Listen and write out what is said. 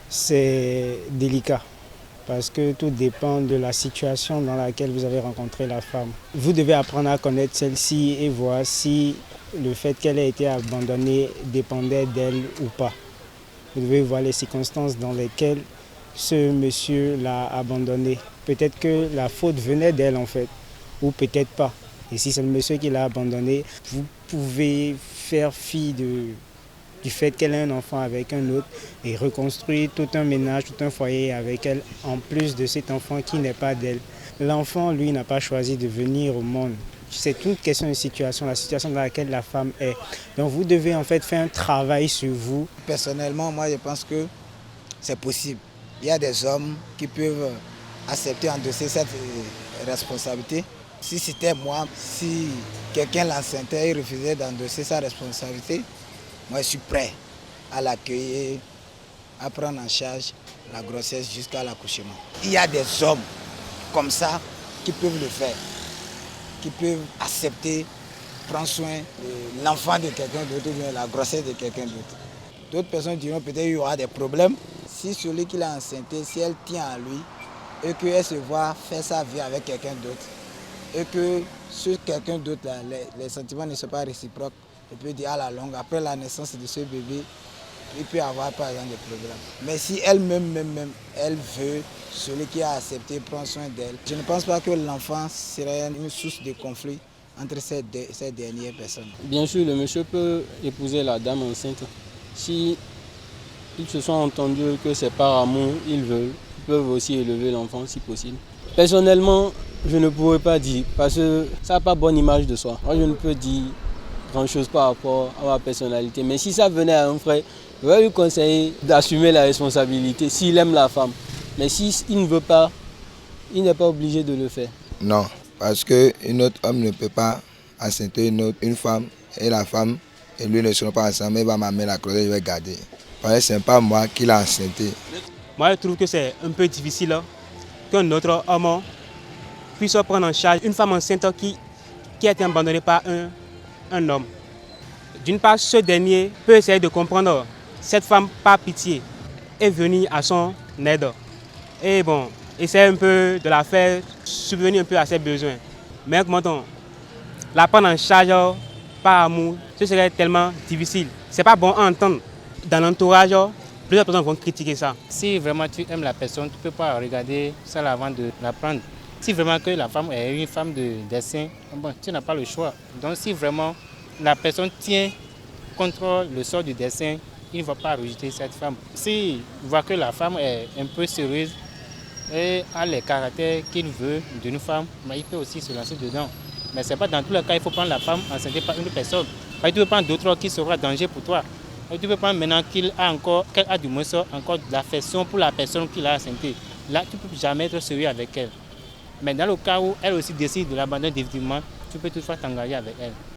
C'est délicat parce que tout dépend de la situation dans laquelle vous avez rencontré la femme. Vous devez apprendre à connaître celle-ci et voir si le fait qu'elle ait été abandonnée dépendait d'elle ou pas. Vous devez voir les circonstances dans lesquelles ce monsieur l'a abandonnée. Peut-être que la faute venait d'elle en fait, ou peut-être pas. Et si c'est le monsieur qui l'a abandonnée, vous pouvez faire fi du fait qu'elle ait un enfant avec un autre et reconstruire tout un ménage, tout un foyer avec elle, en plus de cet enfant qui n'est pas d'elle. L'enfant, lui, n'a pas choisi de venir au monde. C'est une question de situation, la situation dans laquelle la femme est. Donc vous devez en fait faire un travail sur vous. Personnellement, moi je pense que c'est possible. Il y a des hommes qui peuvent accepter, endosser cette responsabilité. Si c'était moi, si quelqu'un l'enceinte et refusait d'endosser sa responsabilité, moi je suis prêt à l'accueillir, à prendre en charge la grossesse jusqu'à l'accouchement. Il y a des hommes comme ça qui peuvent le faire, qui peuvent accepter, prendre soin de l'enfant de quelqu'un d'autre ou bien la grossesse de quelqu'un d'autre. D'autres personnes diront peut-être qu'il y aura des problèmes. Si celui qui l'a enceinte, si elle tient à lui et qu'elle se voit faire sa vie avec quelqu'un d'autre et que ce quelqu'un d'autre, les sentiments ne sont pas réciproques, on peut dire à la longue, après la naissance de ce bébé, il peut y avoir par exemple des problèmes. Mais si elle-même, elle veut, celui qui a accepté prendre soin d'elle, je ne pense pas que l'enfant serait une source de conflit entre ces dernières personnes. Bien sûr, le monsieur peut épouser la dame enceinte. Si ils se sont entendus que c'est par amour, ils peuvent aussi élever l'enfant si possible. Personnellement, je ne pourrais pas dire, parce que ça n'a pas bonne image de soi. Moi, je ne peux dire grand-chose par rapport à ma personnalité. Mais si ça venait à un frère, je vais lui conseiller d'assumer la responsabilité s'il aime la femme. Mais s'il ne veut pas, il n'est pas obligé de le faire. Non, parce qu'un autre homme ne peut pas enceinte une femme et la femme et lui ne seront pas ensemble, il va m'amener la grossesse, je vais garder. Parce que ce n'est pas moi qui l'ai enceinte. Moi, je trouve que c'est un peu difficile qu'un autre homme puisse prendre en charge une femme enceinte qui a été abandonnée par un homme. D'une part, ce dernier peut essayer de comprendre cette femme par pitié et venir à son aide. Et bon, essayer un peu de la faire subvenir un peu à ses besoins. Mais comment la prendre en charge par amour, ce serait tellement difficile. C'est pas bon à entendre. Dans l'entourage, plusieurs personnes vont critiquer ça. Si vraiment tu aimes la personne, tu ne peux pas regarder ça avant de la prendre. Si vraiment que la femme est une femme de dessein, bon, tu n'as pas le choix. Donc si vraiment la personne tient contre le sort du dessein, il ne va pas rejeter cette femme. S'il voit que la femme est un peu sérieuse et a les caractères qu'il veut d'une femme, il peut aussi se lancer dedans. Mais ce n'est pas dans tous les cas, il faut prendre la femme enceinte par une personne. Tu peux prendre d'autres qui seront un danger pour toi. Tu peux prendre maintenant qu'elle a du moins encore de l'affection pour la personne qui l'a enceinte. Là, tu ne peux jamais être sérieux avec elle. Mais dans le cas où elle aussi décide de l'abandonner définitivement, tu peux toutefois t'engager avec elle.